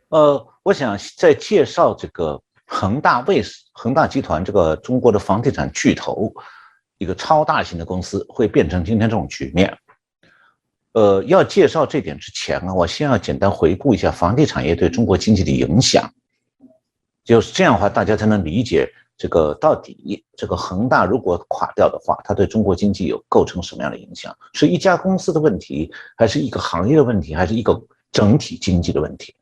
我想在介绍这个恒大集团这个中国的房地产巨头，一个超大型的公司会变成今天这种局面。要介绍这点之前我先要简单回顾一下房地产业对中国经济的影响，就是这样的话，大家才能理解这个到底这个恒大如果垮掉的话，它对中国经济有构成什么样的影响？是一家公司的问题，还是一个行业的问题，还是一个整体经济的问题？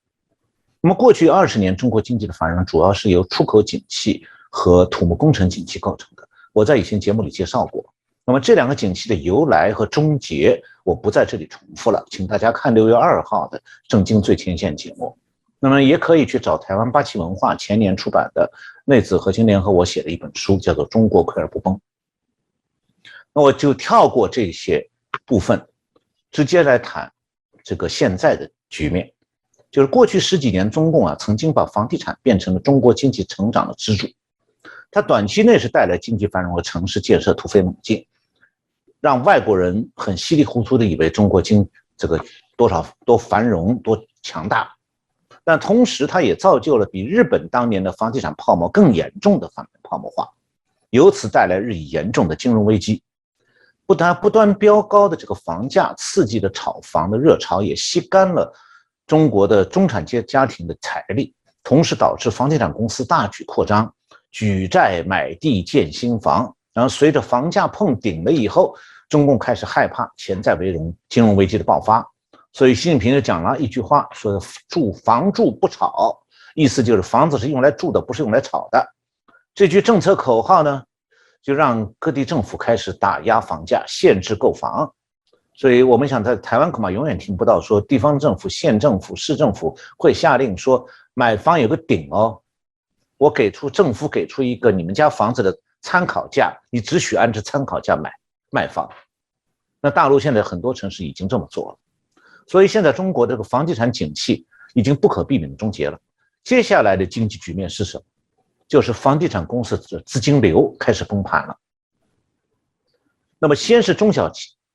那么过去20年，中国经济的繁荣主要是由出口景气和土木工程景气构成的。我在以前节目里介绍过。那么这两个景气的由来和终结，我不在这里重复了，请大家看6月2号的《正经最前线》节目。那么也可以去找台湾八旗文化前年出版的内子核心联合我写的一本书，叫做《中国溃而不崩》。那我就跳过这些部分，直接来谈这个现在的局面。就是过去10几年，中共曾经把房地产变成了中国经济成长的支柱。它短期内是带来经济繁荣和城市建设突飞猛进，让外国人很稀里糊涂的以为中国这个多繁荣多强大。但同时，它也造就了比日本当年的房地产泡沫更严重的泡沫化，由此带来日益严重的金融危机。不断飙高的这个房价刺激的炒房的热潮，也吸干了中国的中产阶家庭的财力，同时导致房地产公司大举扩张，举债买地建新房。然后随着房价碰顶了以后，中共开始害怕潜在金融危机的爆发。所以习近平就讲了一句话，说房住不炒，意思就是房子是用来住的，不是用来炒的。这句政策口号呢，就让各地政府开始打压房价，限制购房。所以我们想在台湾恐怕永远听不到说地方政府、县政府、市政府会下令说买房有个顶我政府给出一个你们家房子的参考价，你只许按照参考价卖房。那大陆现在很多城市已经这么做了。所以现在中国这个房地产景气已经不可避免的终结了。接下来的经济局面是什么？就是房地产公司的资金流开始崩盘了。那么先是中小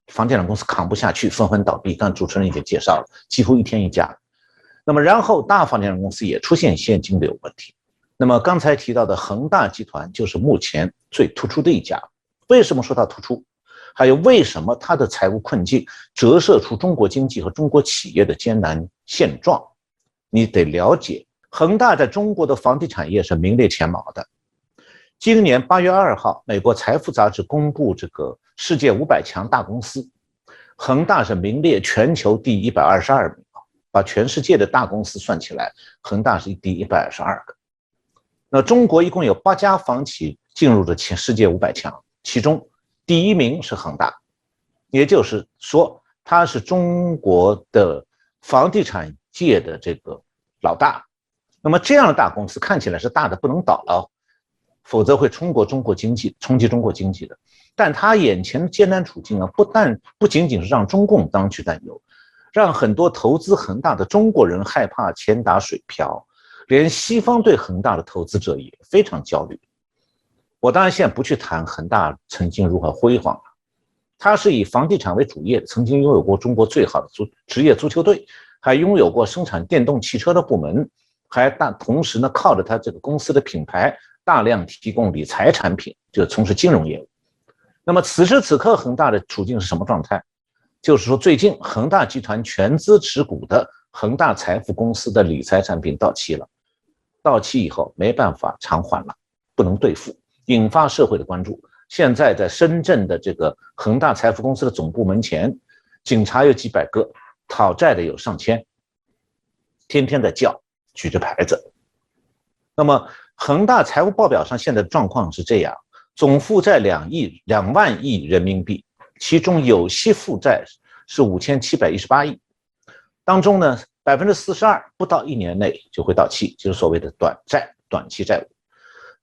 房地产公司扛不下去，纷纷倒闭，刚才主持人已经介绍了，几乎一天一家。那么然后大房地产公司也出现现金流问题。那么刚才提到的恒大集团就是目前最突出的一家。为什么说它突出？还有为什么它的财务困境折射出中国经济和中国企业的艰难现状？你得了解，恒大在中国的房地产业是名列前茅的。今年8月2号，美国财富杂志公布这个世界500强大公司，恒大是名列全球第122名，把全世界的大公司算起来，恒大是第122个。那中国一共有8家房企进入了世界500强，其中第1名是恒大，也就是说，它是中国的房地产界的这个老大。那么这样的大公司看起来是大的不能倒了，否则会冲击中国经济的。但他眼前的艰难处境不仅仅是让中共当局担忧，让很多投资恒大的中国人害怕钱打水漂，连西方对恒大的投资者也非常焦虑。我当然现在不去谈恒大曾经如何辉煌了，他是以房地产为主业，曾经拥有过中国最好的职业足球队，还拥有过生产电动汽车的部门，同时呢靠着他这个公司的品牌大量提供理财产品，就从事金融业务。那么此时此刻恒大的处境是什么状态？就是说最近恒大集团全资持股的恒大财富公司的理财产品到期了，到期以后没办法偿还了，不能兑付，引发社会的关注。现在在深圳的这个恒大财富公司的总部门前，警察有几百个，讨债的有上千，天天在叫，举着牌子。那么恒大财务报表上现在的状况是这样，总负债2万亿人民币，其中有息负债是5718亿，当中呢42%不到1年内就会到期，就是所谓的短期债务。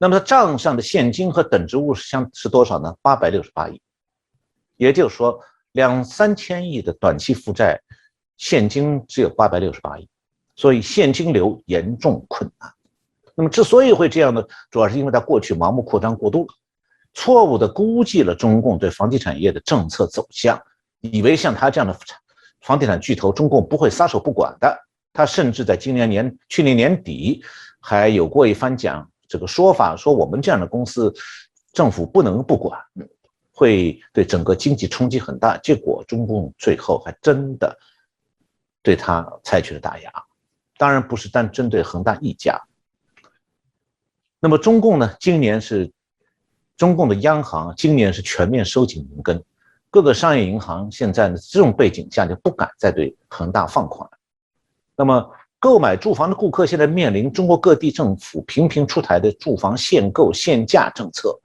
那么账上的现金和等值物是多少呢？868亿，也就是说2-3千亿的短期负债，现金只有868亿，所以现金流严重困难。那么之所以会这样呢，主要是因为它过去盲目扩张过度了，错误地估计了中共对房地产业的政策走向，以为像他这样的房地产巨头，中共不会撒手不管的。他甚至在去年年底还有过一番这个说法，说我们这样的公司政府不能不管，会对整个经济冲击很大。结果中共最后还真的对他采取了打压，当然不是单针对恒大一家。那么中共呢，中共的央行今年是全面收紧银根，各个商业银行现在呢这种背景下就不敢再对恒大放款。那么购买住房的顾客现在面临中国各地政府频频出台的住房限购限价政策，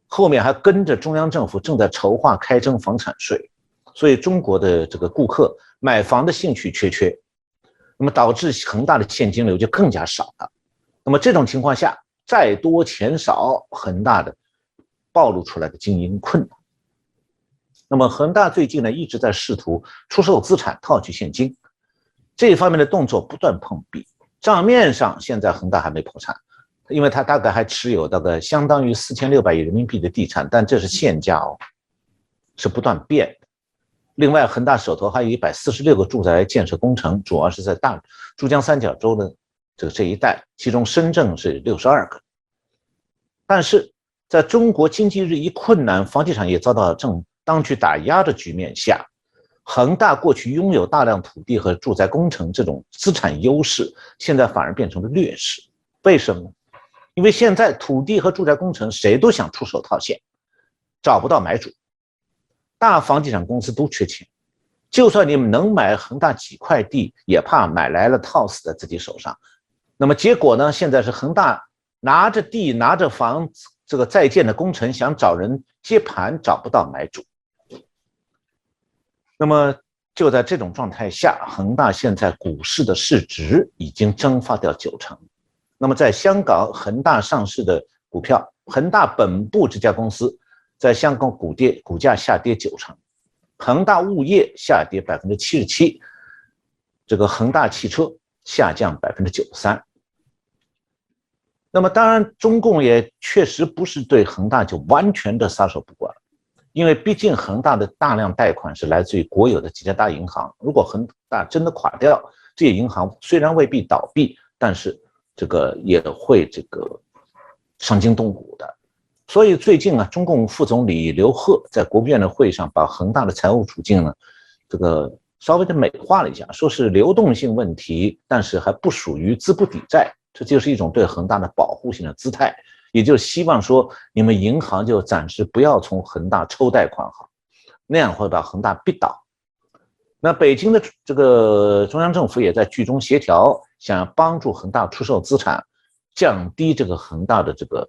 后面还跟着中央政府正在筹划开征房产税，所以中国的这个顾客买房的兴趣缺，那么导致恒大的现金流就更加少了。那么这种情况下，债多钱少，恒大的暴露出来的经营困难。那么恒大最近呢一直在试图出售资产套取现金，这一方面的动作不断碰壁。账面上现在恒大还没破产，因为他大概还持有大概相当于4600亿人民币的地产，但这是现价是不断变的。另外，恒大手头还有146个住宅建设工程，主要是在珠江三角洲的这一带，其中深圳是62个。但是在中国经济日益困难，房地产业遭到当局打压的局面下，恒大过去拥有大量土地和住宅工程这种资产优势，现在反而变成了劣势。为什么呢？因为现在土地和住宅工程谁都想出手套现，找不到买主，大房地产公司都缺钱，就算你们能买恒大几块地，也怕买来了套死在自己手上。那么结果呢？现在是恒大拿着地拿着房，这个在建的工程想找人接盘，找不到买主。那么就在这种状态下，恒大现在股市的市值已经蒸发掉90%。那么在香港恒大上市的股票，恒大本部这家公司在香港股价下跌90%，恒大物业下跌77%，这个恒大汽车下降93%。那么当然中共也确实不是对恒大就完全的撒手不管，因为毕竟恒大的大量贷款是来自于国有的几家大银行，如果恒大真的垮掉，这些银行虽然未必倒闭，但是这个也会伤筋动骨的。所以最近中共副总理刘鹤在国务院的会上把恒大的财务处境呢稍微的美化了一下，说是流动性问题，但是还不属于资不抵债，这就是一种对恒大的保护性的姿态，也就是希望说你们银行就暂时不要从恒大抽贷款好，那样会把恒大逼倒。那北京的这个中央政府也在居中协调，想要帮助恒大出售资产，降低这个恒大的这个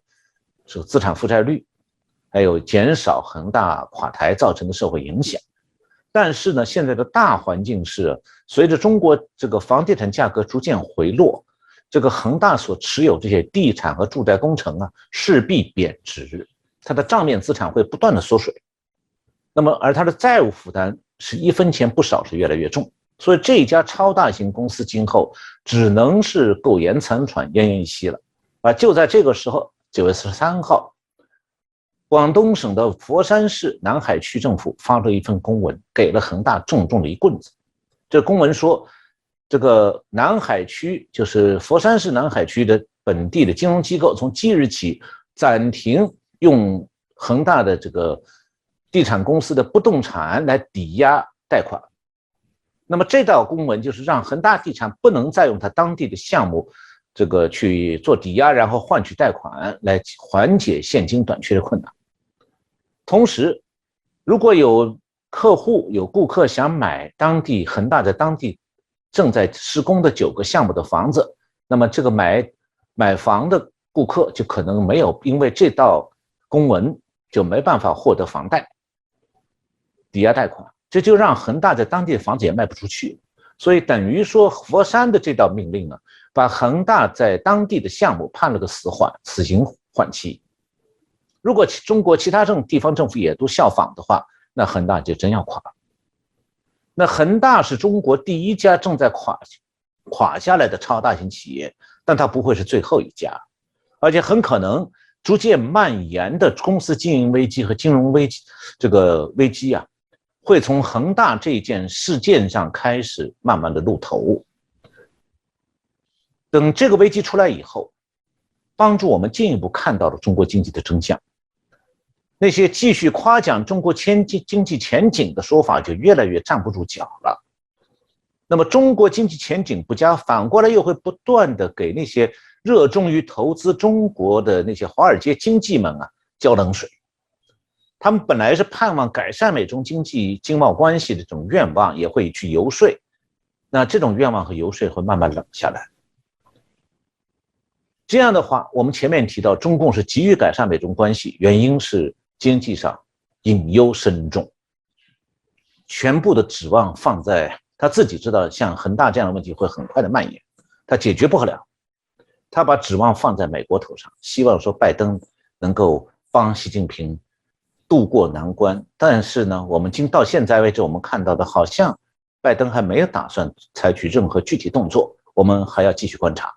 资产负债率，还有减少恒大垮台造成的社会影响。但是呢，现在的大环境是随着中国这个房地产价格逐渐回落，这个恒大所持有这些地产和住宅工程势必贬值，它的账面资产会不断的缩水。那么而它的债务负担是一分钱不少，是越来越重，所以这一家超大型公司今后只能是苟延残喘，奄奄一息了。就在这个时候，9月13号，广东省的佛山市南海区政府发了一份公文，给了恒大重重的一棍子。这公文说，这个南海区就是佛山市南海区的本地的金融机构，从即日起暂停用恒大的这个地产公司的不动产来抵押贷款。那么这道公文就是让恒大地产不能再用它当地的项目去做抵押，然后换取贷款来缓解现金短缺的困难。同时，如果有顾客想买恒大在当地正在施工的9个项目的房子，那么这个买房的顾客就可能没有因为这道公文就没办法获得房贷抵押贷款，这就让恒大在当地的房子也卖不出去。所以等于说佛山的这道命令把恒大在当地的项目判了个死刑缓期。如果中国其他地方政府也都效仿的话，那恒大就真要垮了。那恒大是中国第一家正在垮下来的超大型企业，但它不会是最后一家，而且很可能逐渐蔓延的公司经营危机和金融危机会从恒大这件事件上开始慢慢的露头。等这个危机出来以后，帮助我们进一步看到了中国经济的真相。那些继续夸奖中国经济前景的说法就越来越站不住脚了。那么中国经济前景不佳，反过来又会不断的给那些热衷于投资中国的那些华尔街经济们浇冷水。他们本来是盼望改善美中经贸关系的这种愿望，也会去游说，那这种愿望和游说会慢慢冷下来。这样的话，我们前面提到中共是急于改善美中关系，原因是经济上隐忧深重，全部的指望放在他自己知道像恒大这样的问题会很快的蔓延，他解决不了，他把指望放在美国头上，希望说拜登能够帮习近平渡过难关。但是呢，我们到现在为止，我们看到的好像拜登还没有打算采取任何具体动作，我们还要继续观察。